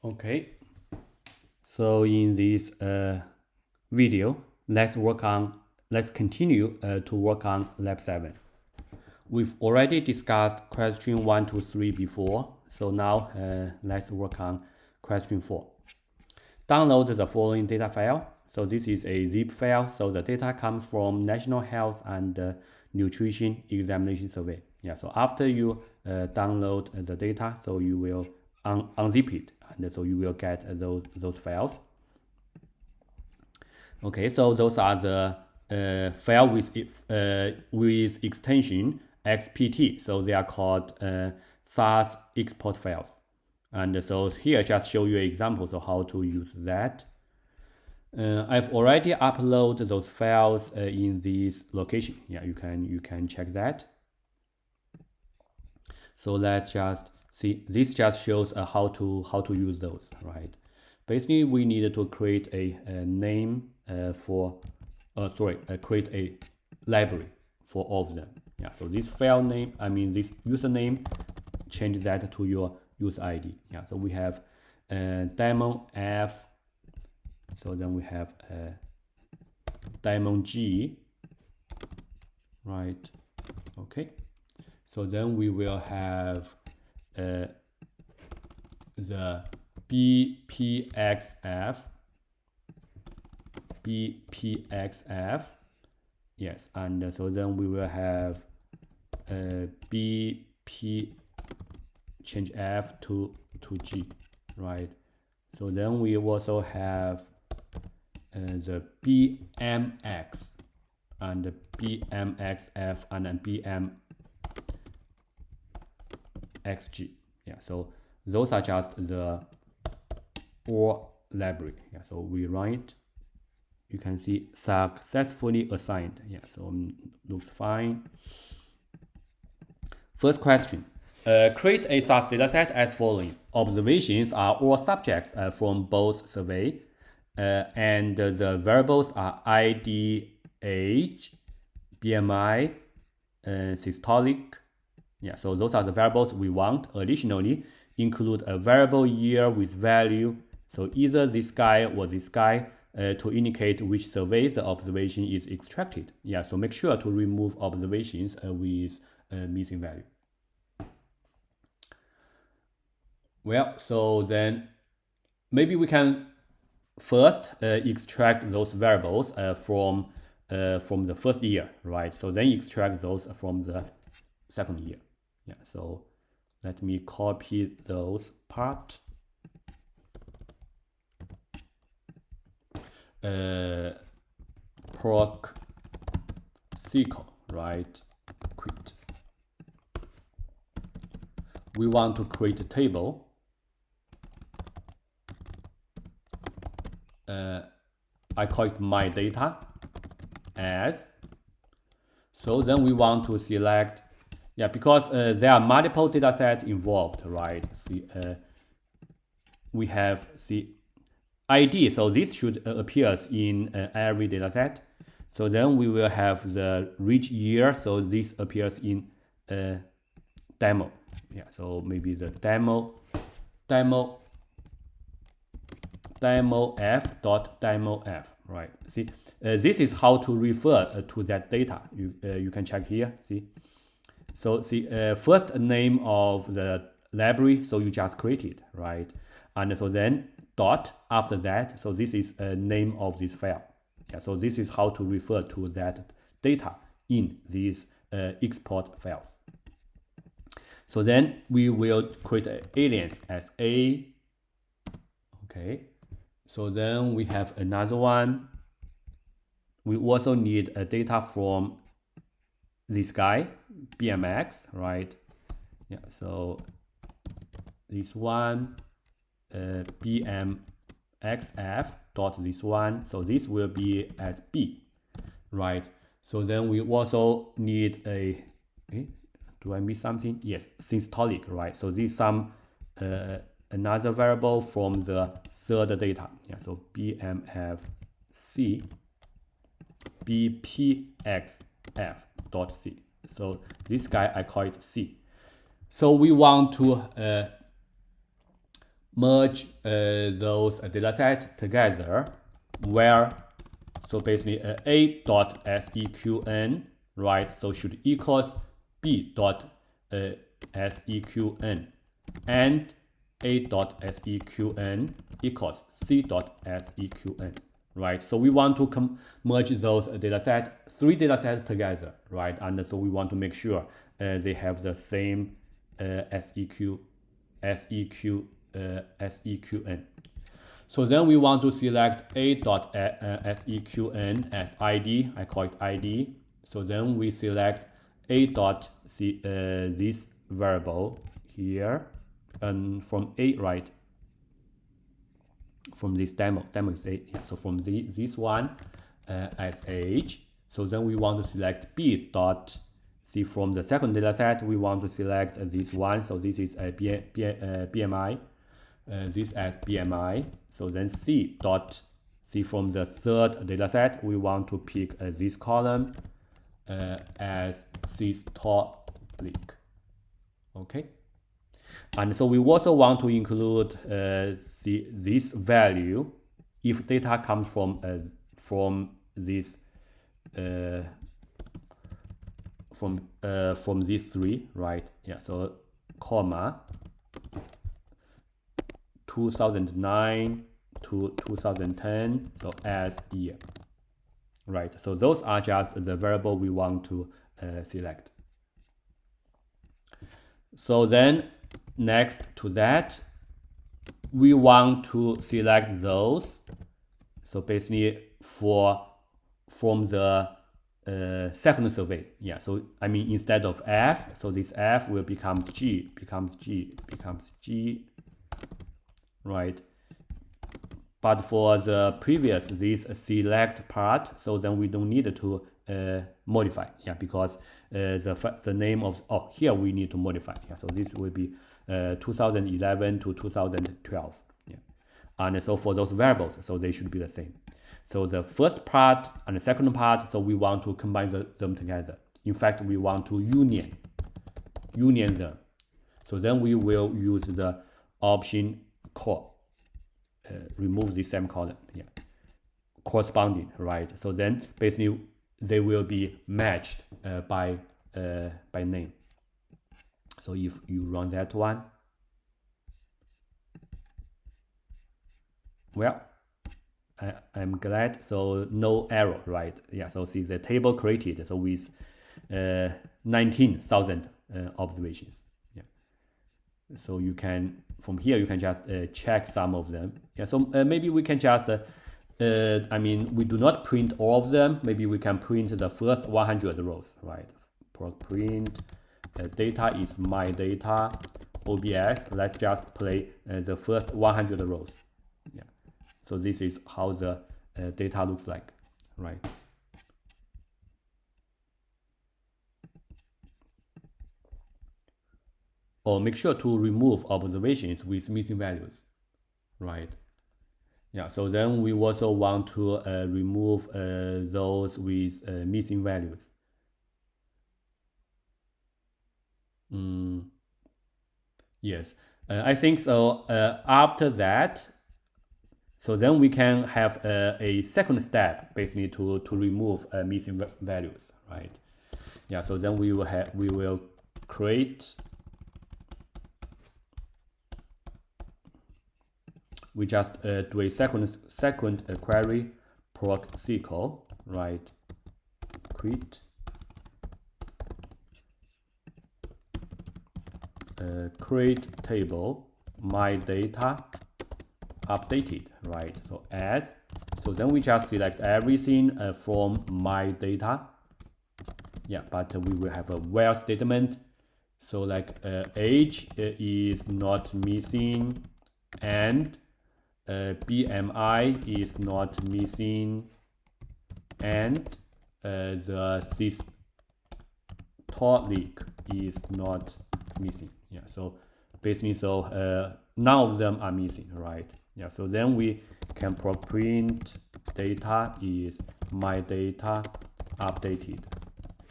Okay, so in this video, let's continue to work on Lab 7. We've already discussed question 1 to 3 before, so now let's work on question 4. Download the following data file. So this is a zip file, so the data comes from National Health and Nutrition Examination Survey. Yeah, so after you download the data, so you will unzip it, and so you will get those files. Okay, so those are the file with extension XPT. So they are called SAS export files. And so here just show you examples of how to use that. I've already uploaded those files in this location. Yeah, you can check that. So let's just see. This just shows how to use those, right? Basically, we need to create a name create a library for all of them. Yeah, so this file name, this username, change that to your user ID. Yeah, so we have demo F. So then we have demo G, right? Okay. So then we will have the BPXF, yes, and so then we will have BP change F to G, right? So then we also have the BMX and BMXF and then BMXG. Yeah, so those are just the OR library. Yeah, so we run it. You can see successfully assigned. Yeah, so looks fine. First question. Create a SAS dataset as following. Observations are all subjects from both survey, and the variables are ID, age, BMI, systolic. Yeah, so those are the variables we want. Additionally, include a variable year with value. So either this guy or this guy to indicate which survey the observation is extracted. Yeah, so make sure to remove observations with missing value. Well, so then maybe we can first extract those variables from the first year, right? So then extract those from the second year. Yeah, so let me copy those part. Proc SQL, right? Quit. We want to create a table. I call it my data as. So then we want to select, yeah, because there are multiple data sets involved, right? See, we have the ID, so this should appear in every data set. So then we will have the rich year, so this appears in demo. Yeah, so maybe the demo F, right? See, this is how to refer to that data. You can check here. See, so see, first name of the library, so you just created, right? And so then dot after that, so this is a name of this file. Yeah, so this is how to refer to that data in these export files. So then we will create an alias as A. Okay. So then we have another one. We also need a data from this guy, BMX, right? Yeah, so this one, BMXF dot this one. So this will be as B, right? So then we also need a, do I miss something? Yes, systolic, right? So this is some another variable from the third data. Yeah, so BMFC BPXF dot C. So this guy I call it C. So we want to merge those data set together, where so basically a.seqn, right? So should equals b.seqn, and a.seqn equals c.seqn, right? So we want to merge those three data sets together, right? And so we want to make sure they have the same seqn. So then we want to select a.seqn as ID. I call it ID. So then we select this variable here, and from A, right? From this demo is A. Yeah, so from this one as age. So then we want to select B dot. See, from the second data set, we want to select this one. So this is a BMI. This as BMI. So then C dot. See, from the third data set, we want to pick this column as systolic. Okay. And so we also want to include this value if data comes from this from these three, right? Yeah, so comma 2009 to 2010, so as year, right? So those are just the variable we want to select. So then next to that, we want to select those. So basically from the second survey. Yeah, so I mean instead of F, so this F will becomes G, right? But for the previous, this select part, so then we don't need to modify, yeah, because the name of, oh, here we need to modify, yeah, so this will be 2011 to 2012, yeah, and so for those variables, so they should be the same. So the first part and the second part, so we want to combine them together. In fact, we want to union them. So then we will use the option core. Remove the semicolon, yeah, corresponding, right? So then basically they will be matched by name. So if you run that one, well, I'm glad. So no error, right? Yeah. So see the table created. So with 19,000 observations. Yeah. So you can, from here you can just check some of them. Yeah. So maybe we can just I mean, we do not print all of them. Maybe we can print the first 100 rows, right? Print data is my data OBS. Let's just play the first 100 rows. Yeah. So this is how the data looks like, right? Or make sure to remove observations with missing values, right? Yeah, so then we also want to remove those with missing values. Yes, I think so. After that, so then we can have a second step basically to remove missing values, right? Yeah, so then we will create. We just do a second query, Proc SQL, right? Quit. Create table, my data, updated, right? So as, so then we just select everything from my data. Yeah, but we will have a where statement. So like age is not missing, and BMI is not missing, and the systolic is not missing. Yeah, so basically, so none of them are missing, right? Yeah, so then we can print data is my data updated.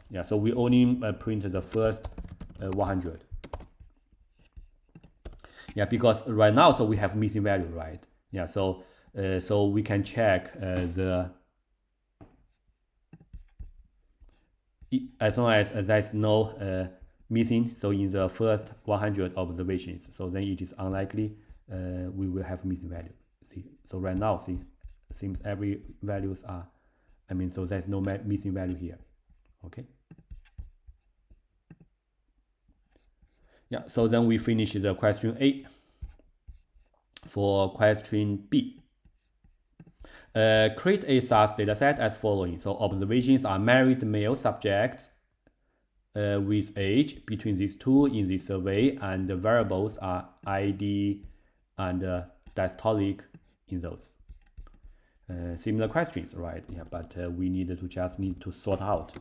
Yeah, so we only print the first 100. Yeah, because right now, so we have missing value, right? Yeah, so so we can check as long as there's no missing, so in the first 100 observations, so then it is unlikely we will have missing value. See, so right now, see, seems every values are, I mean, so there's no missing value here. Okay. Yeah, so then we finish the question A. For question B, create a SAS dataset as following. So observations are married male subjects with age between these two in this survey, and the variables are ID and diastolic in those. Similar questions, right? Yeah, but we need to sort out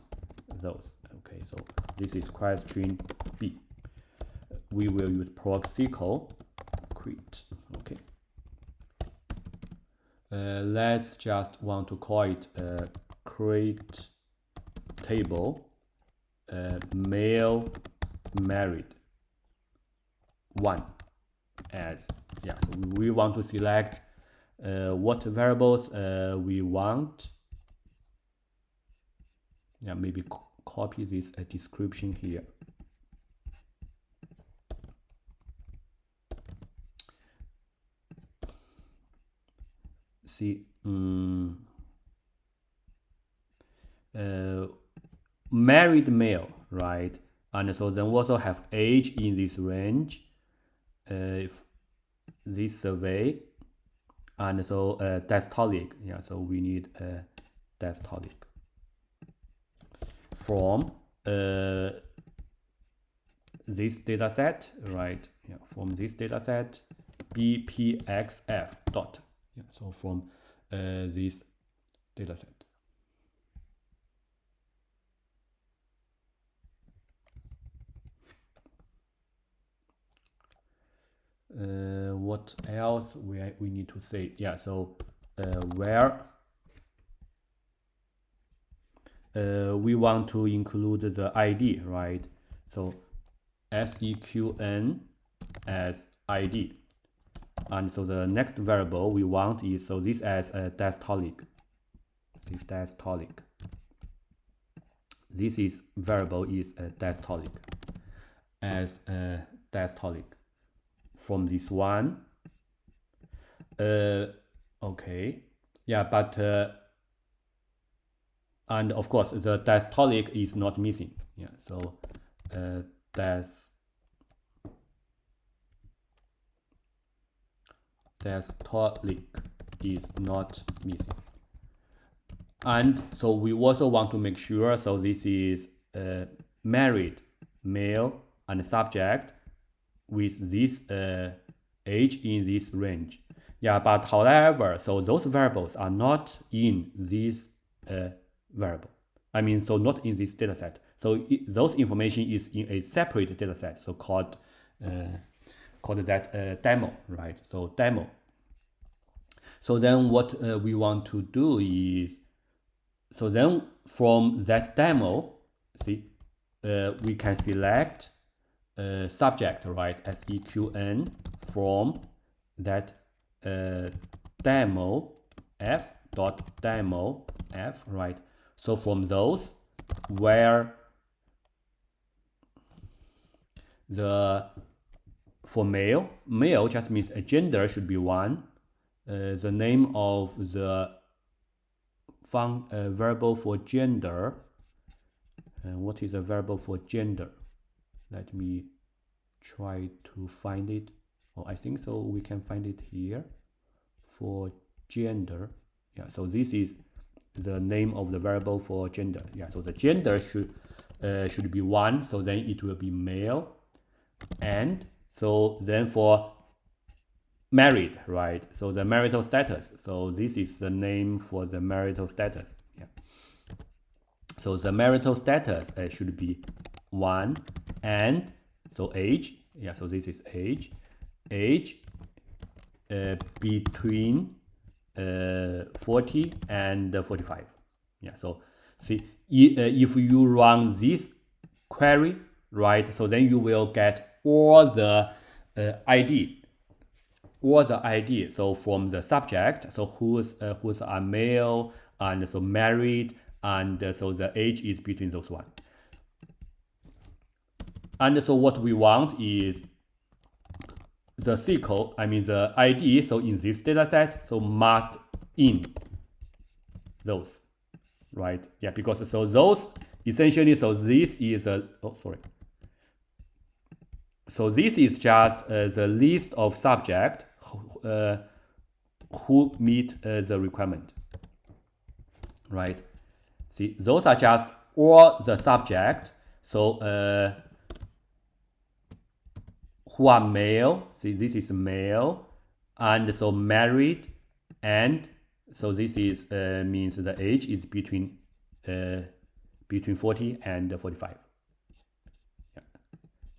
those. Okay, so this is question B. We will use Proc SQL. Quit. Okay. Let's just want to call it create table male married 1 as, yeah, so we want to select what variables we want. Yeah, maybe copy this description here. See, married male, right? And so then we also have age in this range, if this survey, and so diastolic, yeah, so we need diastolic from this data set, right? Yeah, from this data set, bpxf dot. Yeah, so from this data set. What else we need to say? Yeah, so where we want to include the ID, right? So SEQN as ID. And so the next variable we want is, so this as a diastolic. This diastolic. This is variable is a diastolic as a diastolic from this one. Okay, yeah, but and of course the diastolic is not missing. Yeah, so diastolic is not missing. And so we also want to make sure, so this is married male and subject with this age in this range. Yeah, but however, so those variables are not in this variable. I mean, so not in this data set. So those information is in a separate data set, so called that demo, right? So demo. So then what we want to do is, so then from that demo, see, we can select subject, right, SEQN from that demo f dot demo f, right? So from those where for male just means a gender should be 1. The name of the variable for gender. What is a variable for gender? Let me try to find it. Oh, I think so we can find it here for gender. Yeah, so this is the name of the variable for gender. Yeah, so the gender should be 1, so then it will be male. And so then for married, right? So the marital status. So this is the name for the marital status. Yeah. So the marital status should be 1, and so age. Yeah. So this is age. Age between 40 and 45. Yeah. So see, if you run this query, right? So then you will get all the ID all the ID. So from the subject, so who's are male and so married, and so the age is between those one. And so what we want is the SQL, I mean the ID, so in this data set, so must in those, right? Yeah, because so those essentially, so this is a, so this is just the list of subject who meet the requirement, right? See, those are just all the subject, so who are male, see this is male, and so married, and so this is means the age is between 40 and 45. Yeah.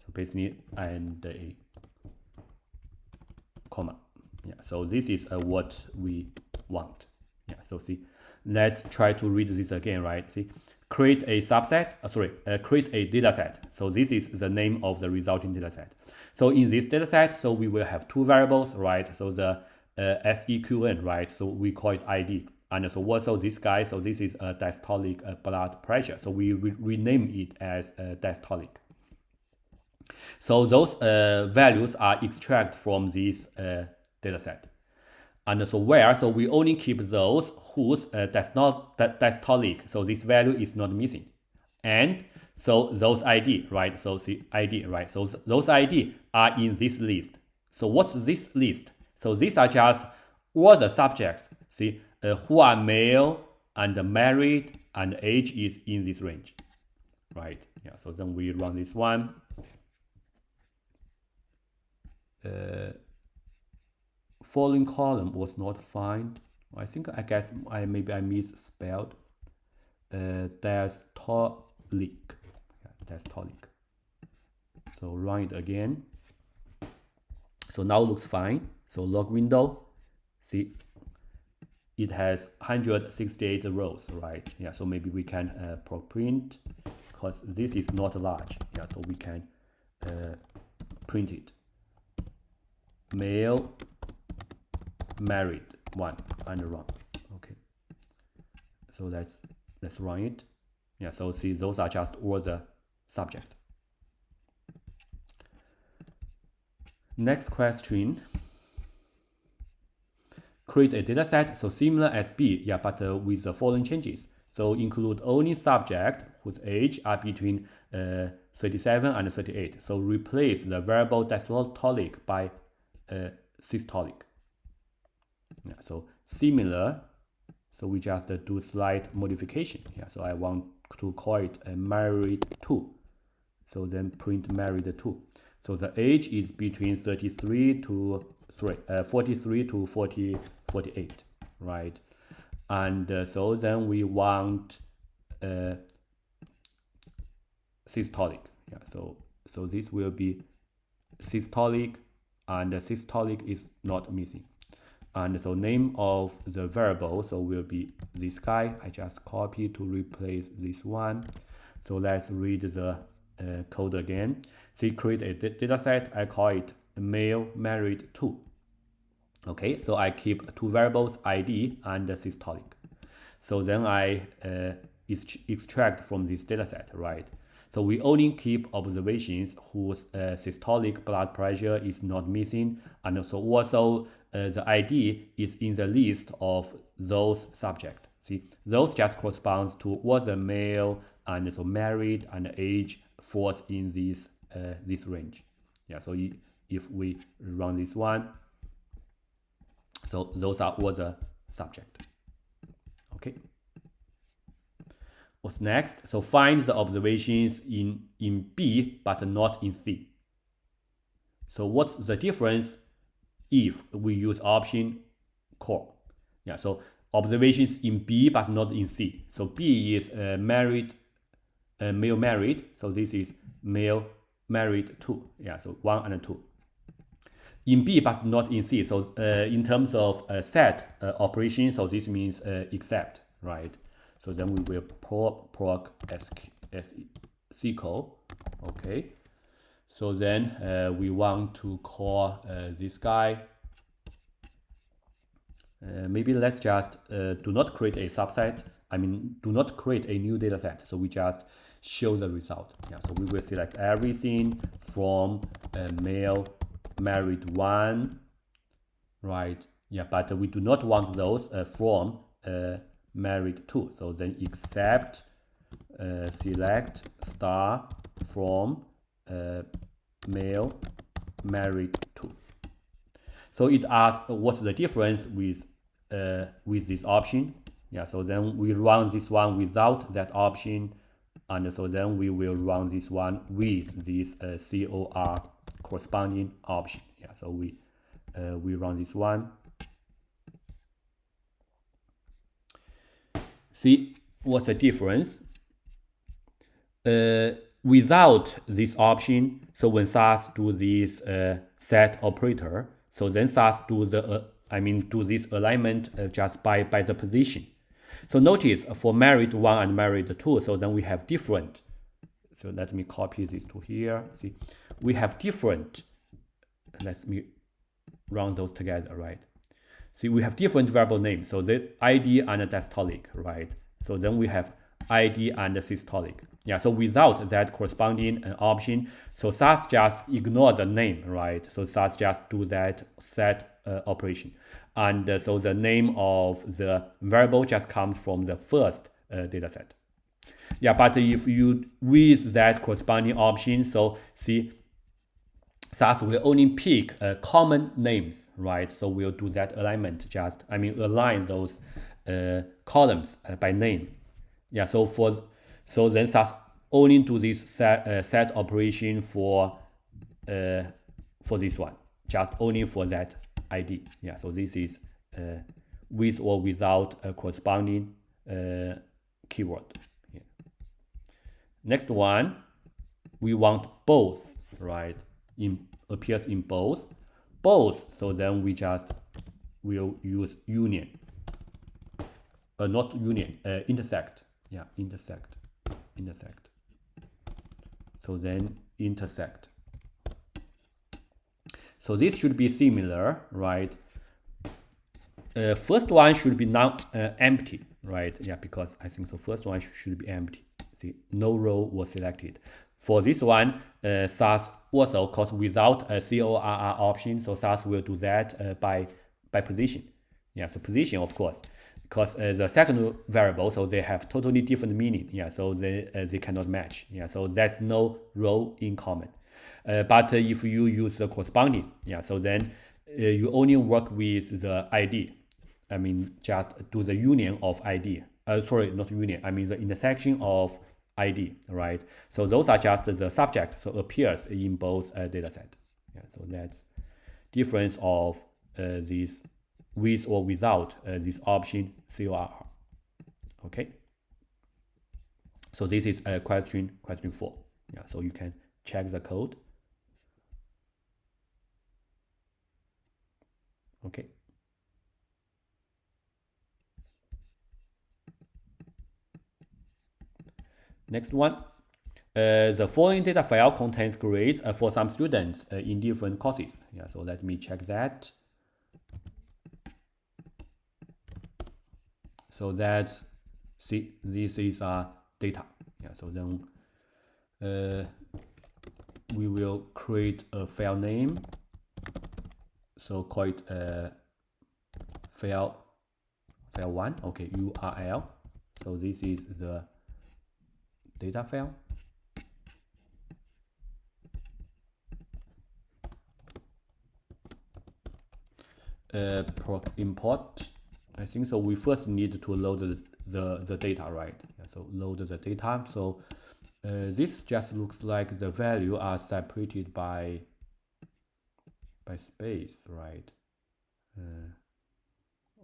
So basically, and a comma. Yeah. So this is what we want. Yeah. So see, let's try to read this again, right? See, create a subset. Create a data set. So this is the name of the resulting data set. So in this data set, so we will have two variables, right? So the SEQL, right? So we call it ID. And so also this guy, so this is a diastolic blood pressure. So we rename it as diastolic. So those values are extracted from this data set. And so where, so we only keep those whose diastolic, so this value is not missing. And so those ID, right? So see ID, right? So those ID are in this list. So what's this list? So these are just all the subjects, see, who are male and married and age is in this range, right? Yeah. So then we run this one. Following column was not found. I think I misspelled. Diastolic. Diastolic. So run it again. So now looks fine. So log window, see, it has 168 rows, right? Yeah, so maybe we can proc print, because this is not large. Yeah, so we can print it. Male, married, one, and run. Okay. So let's run it. Yeah, so see, those are just all the subject. Next question. Create a data set, so similar as B, yeah, but with the following changes. So include only subject whose age are between 37 and 38. So replace the variable diastolic by systolic. Yeah, so similar, so we just do slight modification. Yeah, so I want to call it a married 2. So then print married 2. So the age is between 43 to 48, right? And so then we want systolic. Yeah, so this will be systolic, and systolic is not missing. And so name of the variable, so will be this guy. I just copy to replace this one. So let's read the code again. So create a data set. I call it male married 2. Okay, so I keep two variables, ID and systolic. So then I extract from this data set, right? So we only keep observations whose systolic blood pressure is not missing, and also the ID is in the list of those subjects. See, those just corresponds to what the male and so married and age falls in this range. Yeah, so if we run this one, so those are all the subject. Okay. What's next? So find the observations in B but not in C. So what's the difference if we use option core? Yeah, so observations in B but not in C. So B is married, male married. So this is male married 2. Yeah, so 1 and 2. In B but not in C. So in terms of set operation, so this means except, right? So then we will proc SQL. Okay. So then we want to call this guy Maybe let's just do not create a subset. I mean, do not create a new data set. So we just show the result. Yeah, so we will select everything from male married 1, right? Yeah, but we do not want those from married 2. So then except select star from male married 2. So it asks what's the difference with this option. Yeah, so then we run this one without that option, and so then we will run this one with this COR corresponding option. Yeah, so we run this one. See what's the difference? Without this option, so when SAS do this set operator, so then SAS do the do this alignment just by the position. So notice for married 1 and married 2, so then we have different. So let me copy this to here. See, we have different. Let me run those together, right? See, we have different variable names. So the ID and the diastolic, right? So then we have ID and the systolic. Yeah, so without that corresponding option, so SAS just ignore the name, right? So SAS just do that set operation. And so the name of the variable just comes from the first data set. Yeah, but if you with that corresponding option, so see, SAS will only pick common names, right? So we'll do that alignment, just align those columns by name. Yeah, so then SAS only do this set operation for this one, just only for that ID. Yeah, so this is with or without a corresponding keyword. Yeah. Next one, we want both, right? Appears in both. So then we just will use union. Not union, intersect. Yeah, intersect. So then intersect. So this should be similar, right? First one should be empty, right? Yeah, because I think the first one should be empty. See, no row was selected. For this one, SAS also, of course, without a CORR option, so SAS will do that by position. Yeah, so position, of course, because the second variable, so they have totally different meaning. Yeah, so they cannot match. Yeah, so there's no row in common. But if you use the corresponding, yeah, so then you only work with the ID. Just do the union of ID. Sorry, not union. The intersection of ID, right? So those are just the subject, so appears in both data set. Yeah, so that's difference of this with or without this option CORR. Okay. So this is question 4. Yeah, so you can check the code. Okay. Next one. The following data file contains grades for some students in different courses. Yeah, so let me check that. So that's, see, this is data. Yeah, so then we will create a file name. So call it file 1. Okay, URL. So this is the data file. Proc import. I think so. We first need to load the data, right? Yeah, so load the data. So this just looks like the value are separated by space, right?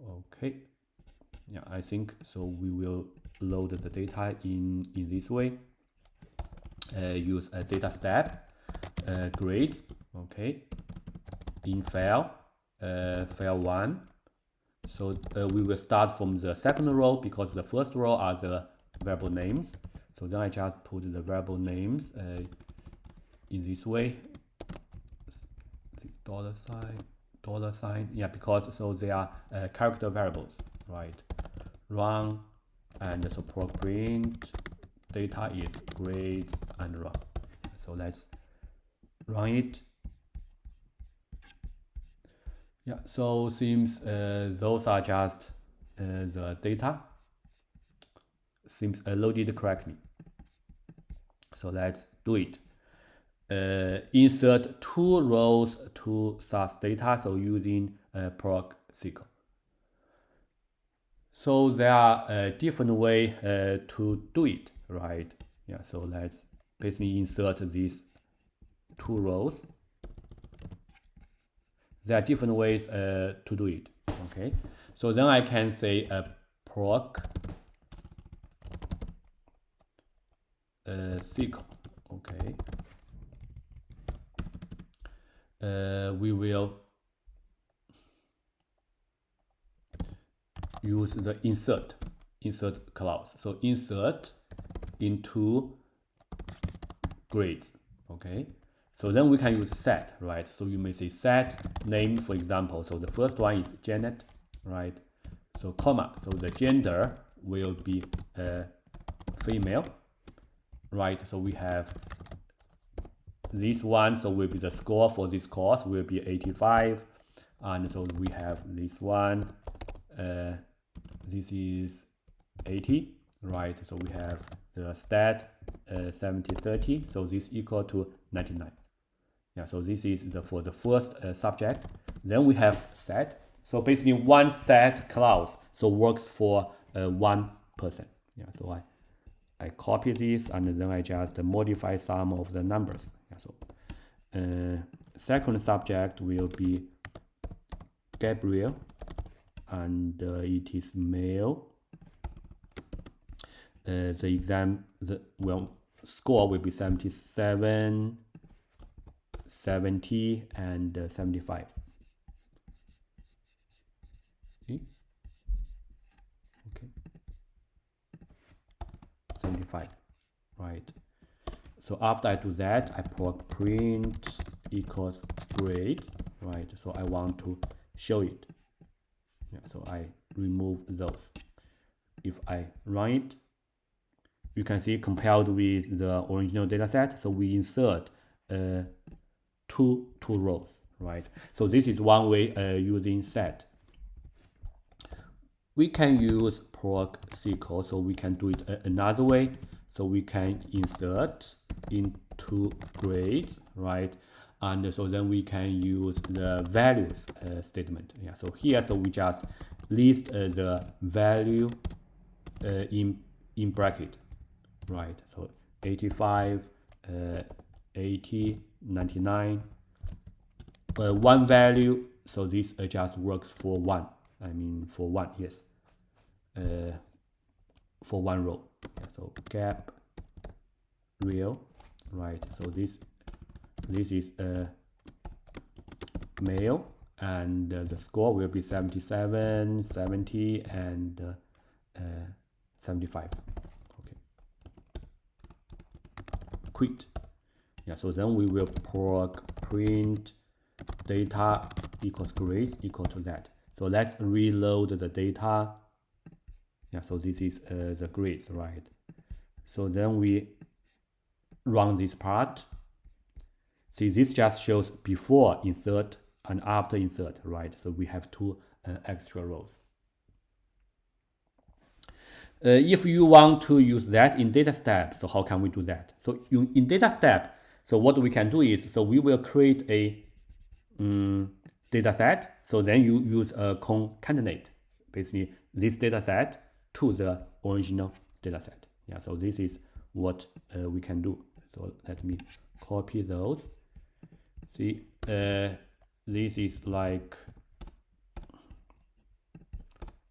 Okay. Yeah, I think so. We will load the data in this way. Use a data step, grades. Okay. In file 1. So we will start from the second row because the first row are the variable names. So then I just put the variable names in this way. This $sign $, yeah, because so they are character variables, right? Run, and so proc print data is grades and run. So let's run it. Yeah, so seems those are just the data. Seems loaded correctly. So let's do it. Insert 2 rows to SAS data, so using Proc SQL. So there are different way to do it, right? Yeah, so let's basically insert these 2 rows. There are different ways to do it, okay? So then I can say proc SQL, okay? We will use the insert clause. So insert into grades, okay? So then we can use set, right? So you may say set name, for example. So the first one is Janet, right? So comma, so the gender will be female, right? So we have this one, so will be the score for this course will be 85, and so we have this one, this is 80, right? So we have the stat 70-30, so this equal to 99. Yeah, so this is for the first subject. Then we have set. So basically one set clause so works for one person. Yeah, so I copy this and then I just modify some of the numbers. Yeah, so second subject will be Gabriel, and it is male. The score will be 77, 70, and 75. Okay, 75, right? So after I do that, I proc print equals grades, right? So I want to show it. Yeah, so I remove those. If I run it, you can see compared with the original data set, so we insert two rows, right? So this is one way using set. We can use Proc SQL, so we can do it another way. So we can insert into grades, right? And so then we can use the values statement. Yeah, so here, so we just list the value in bracket, right? So 85, 80, 99, one value. So this just works for one. I mean for one, yes, for one row. Yeah, so gap real, right? So this is male, and the score will be 77, 70, and 75. Okay, quit. Yeah, so then we will proc print data equals grades equal to that. So let's reload the data. Yeah, so this is the grades, right? So then we run this part. See, this just shows before insert and after insert, right? So we have two extra rows. If you want to use that in data step, so how can we do that? So in data step, so what we can do is, so we will create a data set. So then you use a concatenate, basically this data set to the original data set. Yeah, so this is what we can do. So let me copy those. See, this is like,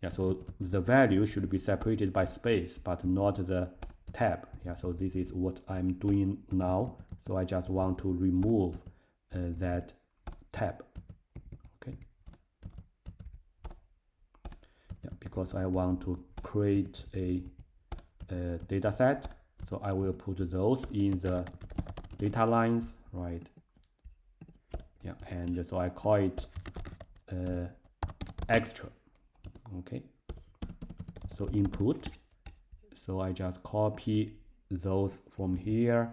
yeah, so the value should be separated by space, but not the tab. Yeah, so this is what I'm doing now. So I just want to remove that tab. Okay. Yeah, because I want to create a data set. So I will put those in the data lines, right? Yeah, and so I call it extra. Okay, so input, so I just copy those from here,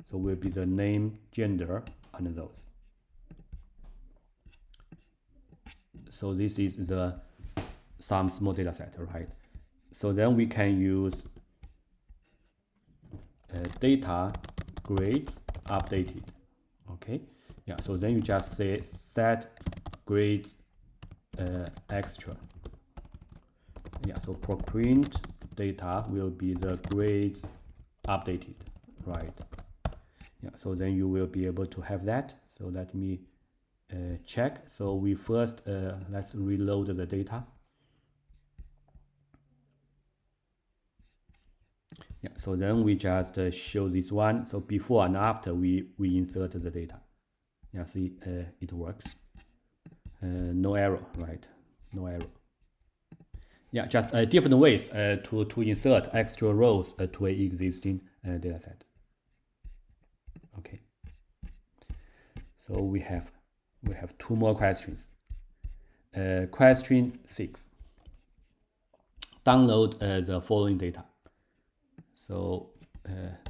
so will be the name, gender, and those. So this is the some small data set, right? So then we can use data grades updated. Okay, yeah, so then you just say set grades extra. Yeah, so proc print data will be the grades updated, right? Yeah, so then you will be able to have that. So let me check. So we first let's reload the data. Yeah, so then we just show this one. So before and after we insert the data. Yeah, see, it works. No error, right? No error. Yeah, just different ways to insert extra rows to an existing data set. Okay. So we have 2 more questions. Question 6. Download the following data. So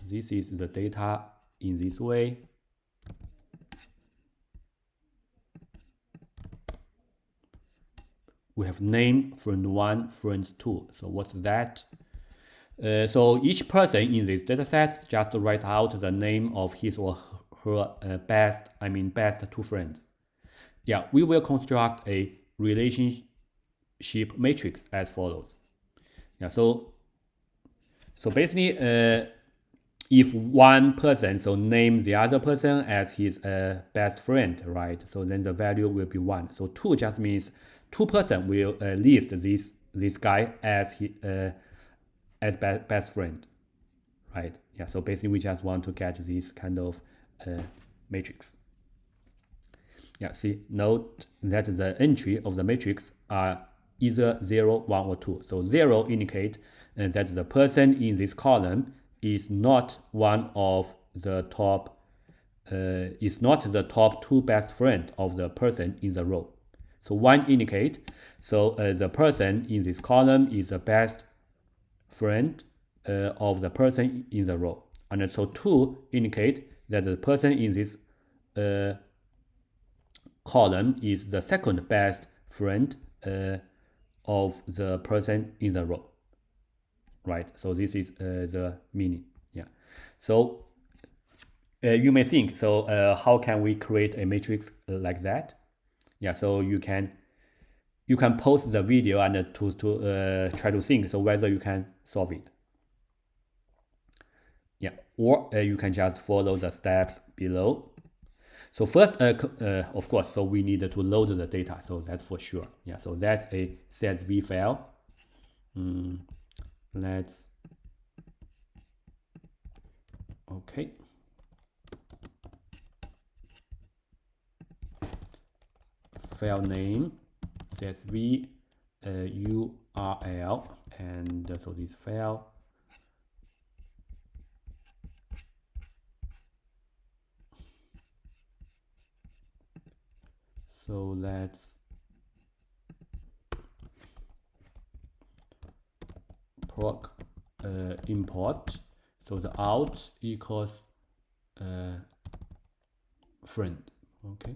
this is the data in this way. We have name, friend 1, friends 2. So what's that? So each person in this data set just write out the name of his or her best 2 friends. Yeah, we will construct a relationship matrix as follows. Yeah, so basically, if one person name the other person as his best friend, right? So then the value will be 1. So 2 just means 2 person will list this guy as best friend, right? Yeah. So basically, we just want to get this kind of matrix. Yeah. See, note that the entry of the matrix are either 0, 1, or 2. So 0 indicate that the person in this column is not one of the top, is not the top 2 best friend of the person in the row. So 1 indicate, so the person in this column is the best friend of the person in the row. And so 2 indicate that the person in this column is the second best friend of the person in the row, right? So this is the meaning. Yeah. So you may think, so how can we create a matrix like that? Yeah. So you can pause the video and to try to think, so whether you can solve it. Yeah. Or you can just follow the steps below. So first, of course, so we need to load the data. So that's for sure. Yeah. So that's a CSV file. Let's. Okay. File name, CSV, URL, and so this file. So let's proc import. So the out equals friend. Okay.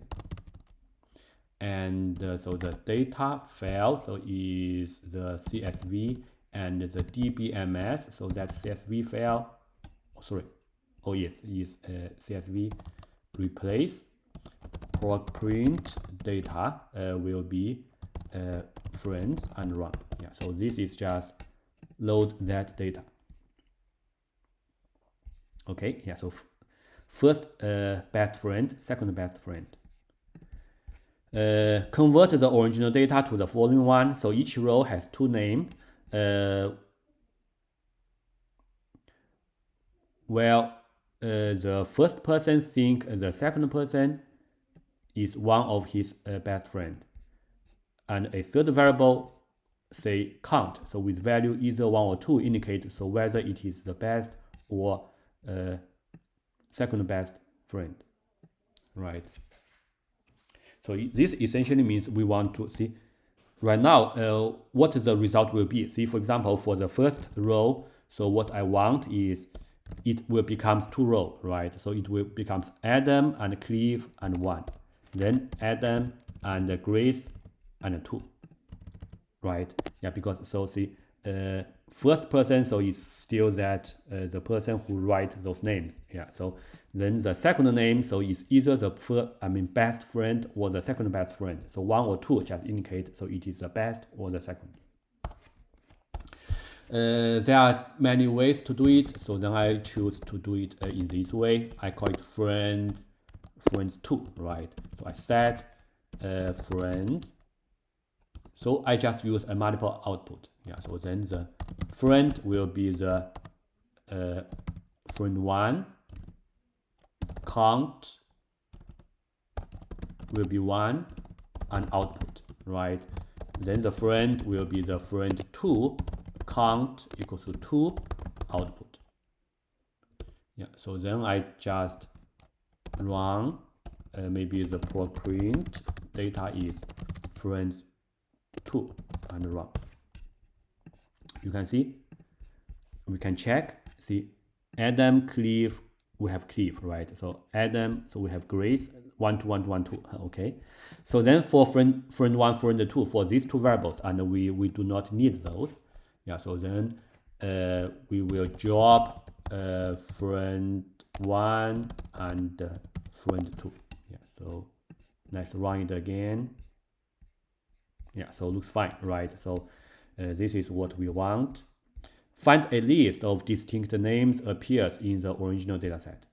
And so the data file so is the CSV, and the DBMS, so that CSV file. Oh yes, is CSV. Replace proc print data will be friends and run. Yeah, so this is just load that data. Okay, yeah, so first best friend, second best friend. Convert the original data to the following one. So each row has 2 names. The first person think the second person is one of his best friend, and a third variable say count. So with value either 1 or 2 indicate so whether it is the best or second best friend, right? So this essentially means we want to see right now what the result will be. See, for example, for the first row, so what I want is it will becomes 2 rows, right? So it will becomes Adam and Cliff and 1, then Adam and Grace and 2, right? Yeah, because so see first person, so it's still that the person who write those names. Yeah, so then the second name, so it's either the best friend or the second best friend. So 1 or 2 just indicate so it is the best or the second. There are many ways to do it, so then I choose to do it in this way. I call it friends 2, right? So I set friends. So I just use a multiple output. Yeah, so then the friend will be the friend 1, count will be 1, and output, right? Then the friend will be the friend 2, count equals to 2, output. Yeah, so then I just run maybe the proc print data is friends 2 and run. You can see, we can check, see Adam, Cliff, we have Cliff, right? So Adam, so we have Grace, 1 to 1 to 1 to, okay. So then for friend 1, friend 2, for these 2 variables, and we do not need those. Yeah, so then we will drop friend 1 and friend 2. Yeah, so let's run it again. Yeah, so looks fine, right? So this is what we want. Find a list of distinct names appears in the original dataset.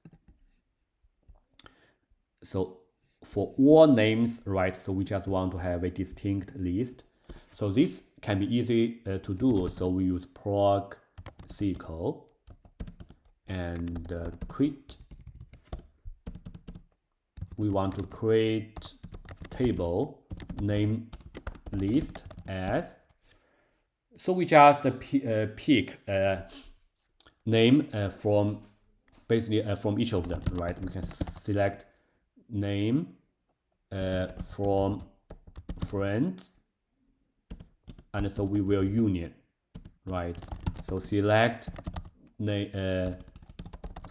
So for all names, right, so we just want to have a distinct list. So this can be easy to do. So we use Proc SQL and quit. We want to create table name list as. So we just pick name from basically from each of them, right? We can select name from friends, and so we will union, right? So select name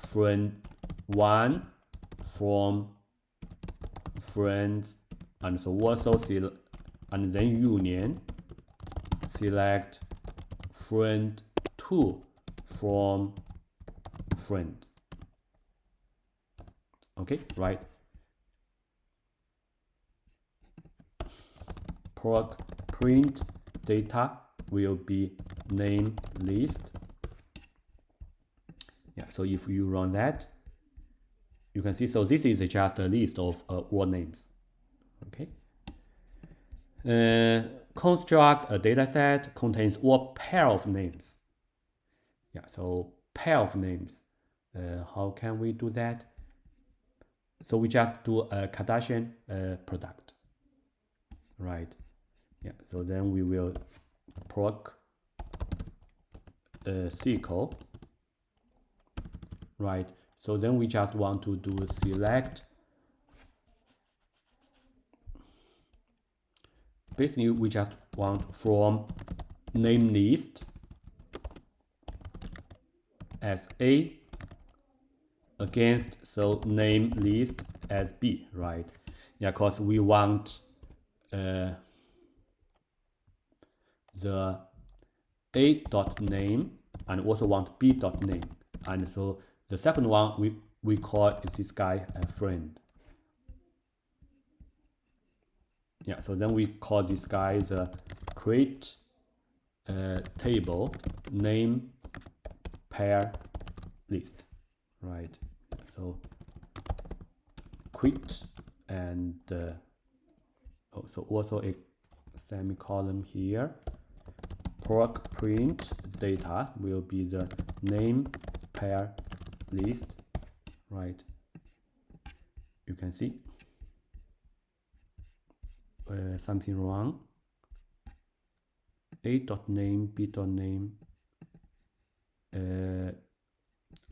friend 1 from friends, and so also select, and then union select friend 2 from friend. Okay, right? Proc print data will be name list. Yeah, so if you run that, you can see, so this is just a list of all names. Okay. Construct a dataset contains all pair of names. Yeah, so pair of names. How can we do that? So we just do a Cartesian product, right? Yeah, so then we will proc SQL, right? So then we just want to do select. Basically, we just want from name list as A against so name list as B, right? Yeah, because we want the A.name and also want B.name, and so the second one we call this guy a friend. Yeah, so then we call this guy the create table name pair list, right? So quit and also a semicolon here. Proc print data will be the name pair list, right? You can see something wrong. A.name, B.name.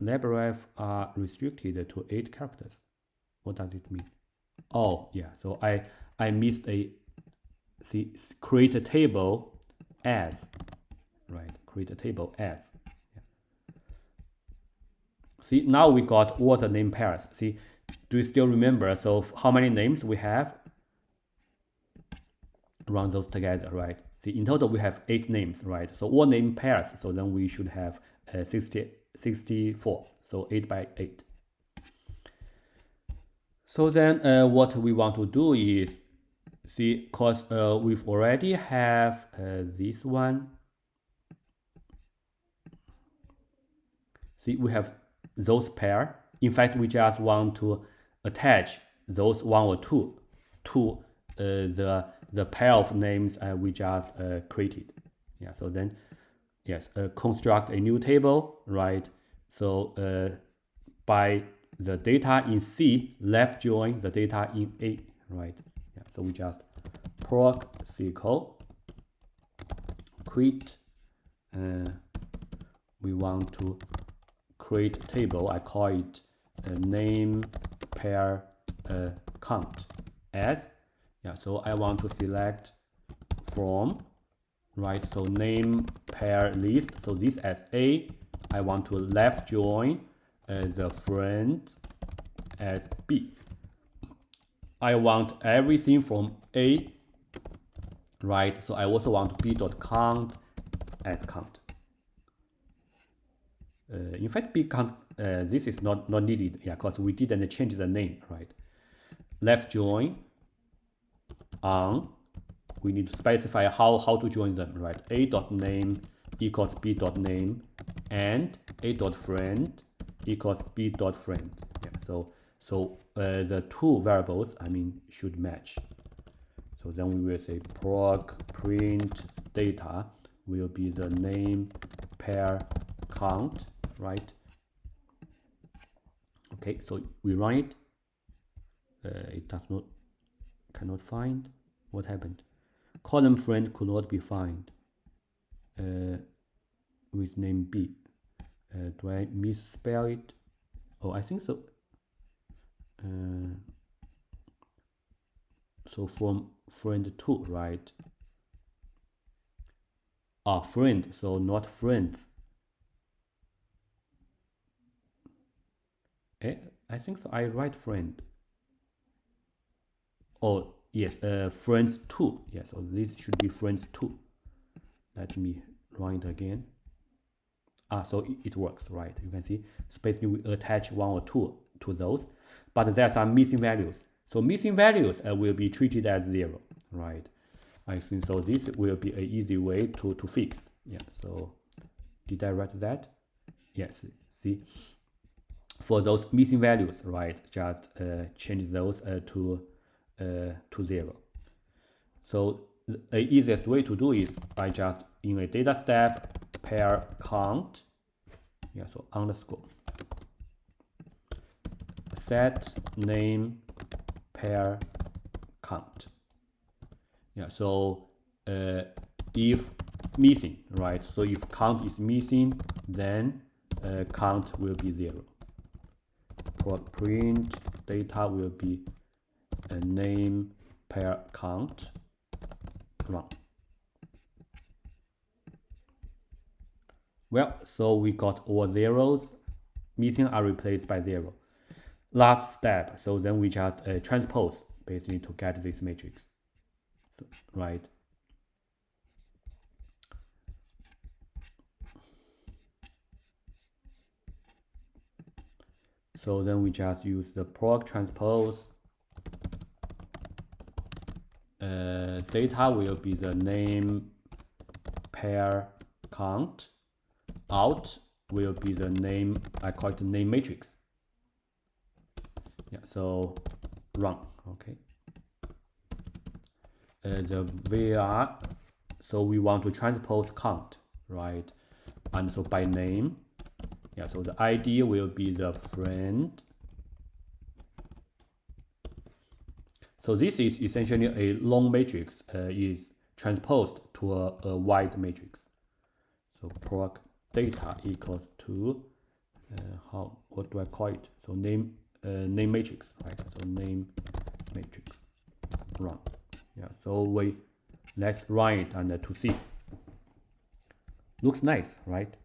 LabRef are restricted to 8 characters. What does it mean? Oh, yeah. So I I missed a, see, create a table as, right? Create a table as. Yeah. See, now we got all the name pairs. See, do you still remember? So how many names we have? Run those together, right? See, in total we have 8 names, right? So all name pairs. So then we should have 64. So 8 by 8. So then what we want to do is, see, because we've already have this one. See, we have those pair. In fact, we just want to attach those 1 or 2 to the pair of names we just created. Yeah, so then, yes, construct a new table, right? So by the data in C, left join the data in A, right? Yeah, so we just proc SQL, create, we want to create table. I call it name pair count as. Yeah, so I want to select from, right? So name pair list. So this as A. I want to left join the friend as B. I want everything from A, right? So I also want B.count as count. In fact, B count, this is not needed, yeah, because we didn't change the name, right? Left join on, we need to specify how to join them, right? A.name equals B.name and A.friend equals B.friend. Yeah, so the 2 variables, I mean, should match. So then we will say proc print data will be the name pair count, right? Okay, so we run it. It cannot find. What happened? Column friend could not be found with name B. Do I misspell it? Oh, I think so. So from friend 2, right? Ah, friend, so not friends. I think so. I write friend. Oh, yes, friends 2. Yes, so this should be friends 2. Let me run it again. Ah, so it works, right? You can see, so basically we attach 1 or 2 to those, but there are some missing values. So missing values will be treated as 0, right? I think so. This will be an easy way to fix. Yeah, so did I write that? Yes, see, for those missing values, right, just change those to 0. So the easiest way to do is by just in a data step pair count, yeah, so underscore set name pair count. Yeah, so if missing, right? So if count is missing, then count will be 0. Proc print data will be a name pair count. Run. Well, so we got all zeros. Missing are replaced by 0. Last step. So then we just transpose basically to get this matrix. So, right. So then we just use the proc transpose. Data will be the name pair count. Out will be the name, I call it the name matrix. Yeah, so run, okay. The var, so we want to transpose count, right? And so by name, yeah, so the ID will be the friend. So this is essentially a long matrix is transposed to a wide matrix. So proc data equals to what do I call it? So name matrix, right? So name matrix. run. Yeah, so let's run it and to see. Looks nice, right?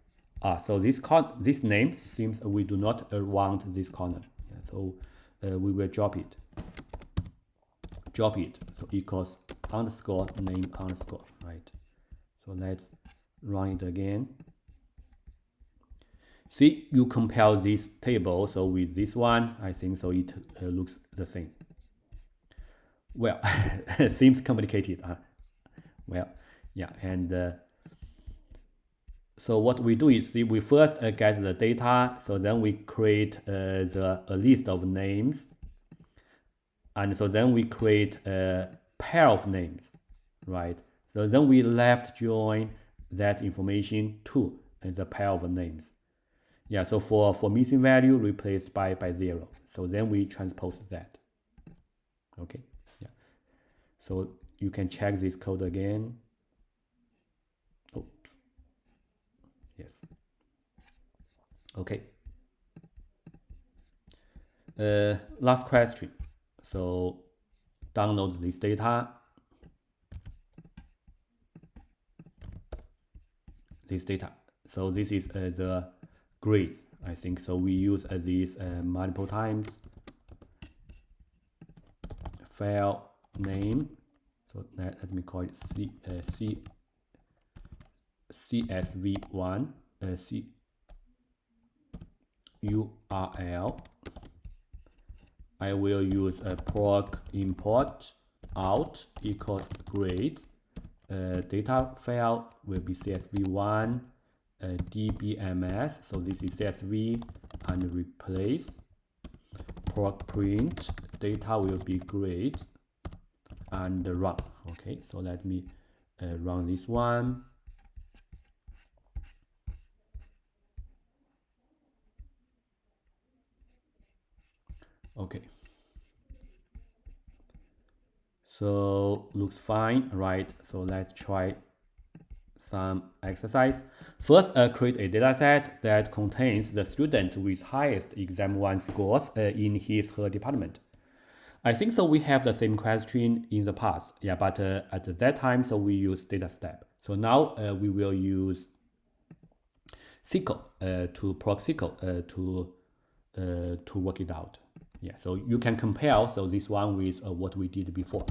So this name seems we do not want this column. Yeah, so we will drop it. So equals underscore name underscore, right? So let's run it again. See, you compare this table, so with this one, I think so it looks the same. Well, seems complicated. Well, yeah, and so what we do is, see, we first get the data, so then we create a list of names, and so then we create a pair of names, right? So then we left join that information to the pair of names. Yeah, so for missing value replaced by 0. So then we transpose that. Okay, yeah. So you can check this code again. Oops. Yes. Okay. Last question. So download this data. So this is the grades, I think. So we use this multiple times. File name. So let me call it CSV1 URL. I will use a proc import out equals grades. Data file will be CSV1 dbms. So this is CSV, and replace proc print data will be grades and run. Okay, so let me run this one. Okay, so looks fine, right? So let's try some exercise. First, create a dataset that contains the students with highest exam 1 scores in his/her department. I think so we have the same question in the past, yeah, but at that time, so we use data step. So now we will use SQL to Proc SQL to work it out. Yeah, so you can compare so this one with what we did before.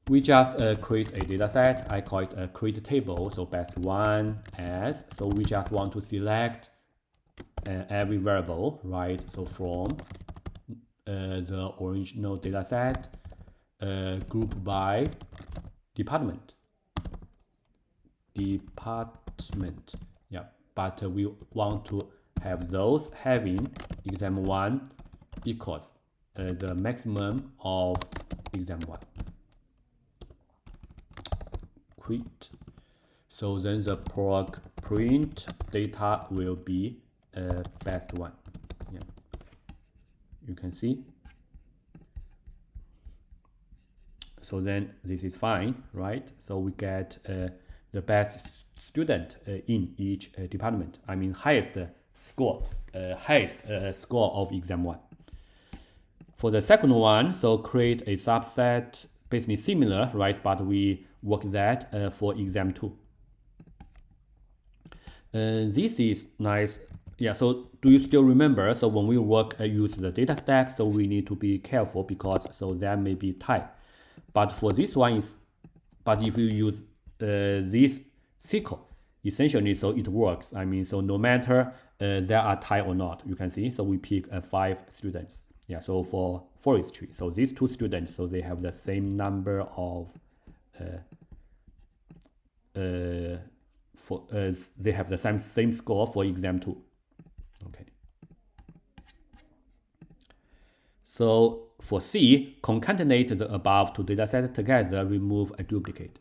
We just create a data set. I call it a create table. So best one as. So we just want to select every variable, right? So from the original data set, group by department. Yeah, but we want to have those having exam 1 equals the maximum of exam 1. Quit. So then the proc print data will be best one. Yeah, you can see. So then this is fine, right? So we get the best student in each department. I mean highest score of exam 1. For the second one, so create a subset, basically similar, right? But we work that for exam 2. This is nice. Yeah, so do you still remember? So when we use the data step, so we need to be careful because so that may be tie. But for this one but if you use this SQL, essentially, so it works. I mean, so no matter there are tie or not, you can see. So we pick 5 students. Yeah, so for forestry, so these 2 students, so they have the same number of they have the same score for exam 2. Okay. So for C, concatenate the above 2 datasets together, remove a duplicate.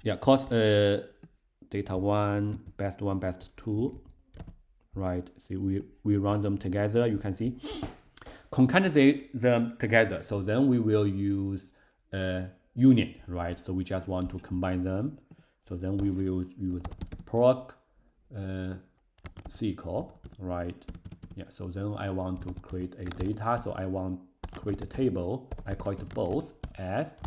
Yeah, cause data 1, best 2, right? See, we run them together, you can see. Concatenate them together, so then we will use union, right? So we just want to combine them. So then we will use proc SQL, right? Yeah, so then I want to create a data, so I want create a table. I call it both as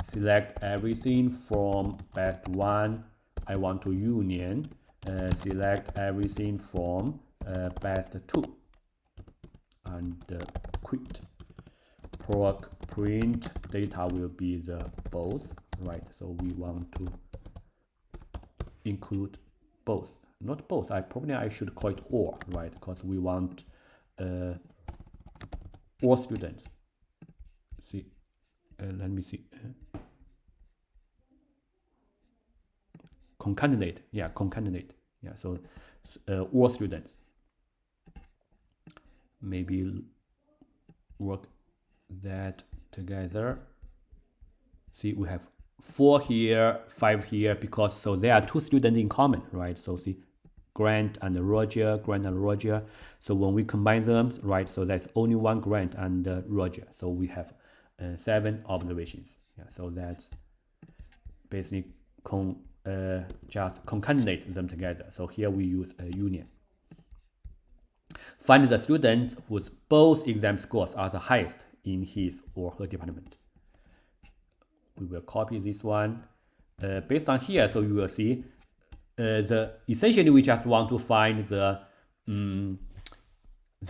select everything from best one. I want to union select everything from best two and quit. Proc print data will be the both, right? So we want to include both, not both. I should call it all, right? Because we want all students. See, let me see. Concatenate, yeah, concatenate, yeah. So all students. Maybe work that together. See, we have 4 here, 5 here, because so there are 2 students in common, right? So see, Grant and Roger. So when we combine them, right? So there's only one Grant and Roger. So we have 7 observations. Yeah. So that's basically just concatenate them together. So here we use a union. Find the student whose both exam scores are the highest in his or her department. We will copy this one. Based on here, so you will see essentially we just want to find the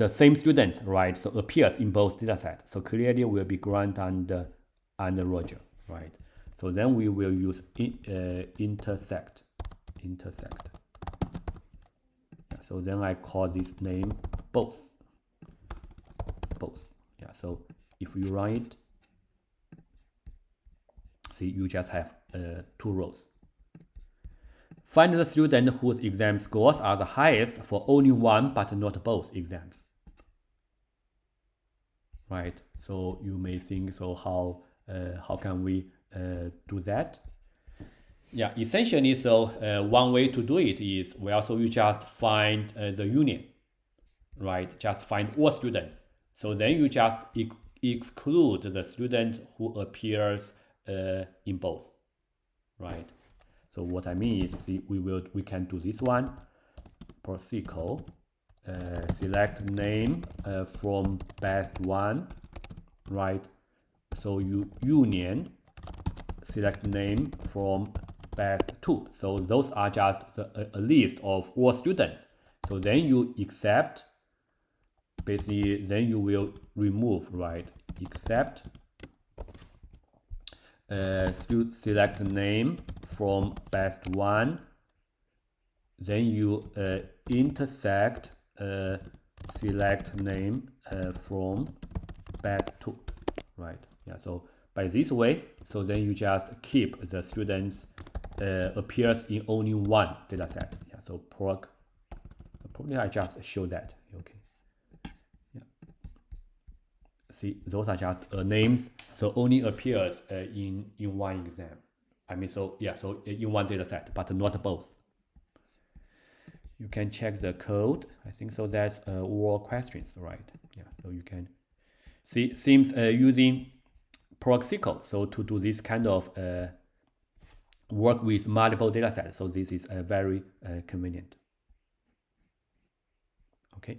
same student, right? So appears in both data sets. So clearly will be Grant and Roger, right? So then we will use intersect. Yeah, so then I call this name both. Yeah. So if you run it, see, you just have 2 rows. Find the student whose exam scores are the highest for only one but not both exams. Right. So you may think, so how can we do that? Yeah, essentially, so one way to do it is, well, so you just find the union, right? Just find all students. So then you just exclude the student who appears in both, right? So what I mean is, see, we can do this one. Proc SQL, select name from best one, right? So you union select name from best two. So those are just a list of all students. So then you accept, basically, then you will remove, right? Except select name from best one. Then you intersect select name from best two, right? Yeah. So by this way, so then you just keep the students appears in only one data set. Yeah. So proc, probably I just show that. Okay. Yeah. See, those are just names. So only appears in one exam. I mean, so yeah, so in one data set, but not both. You can check the code. I think so. That's all questions, right? Yeah. So you can see, seems using Proc SQL. So to do this kind of work with multiple data sets. So this is very convenient. Okay.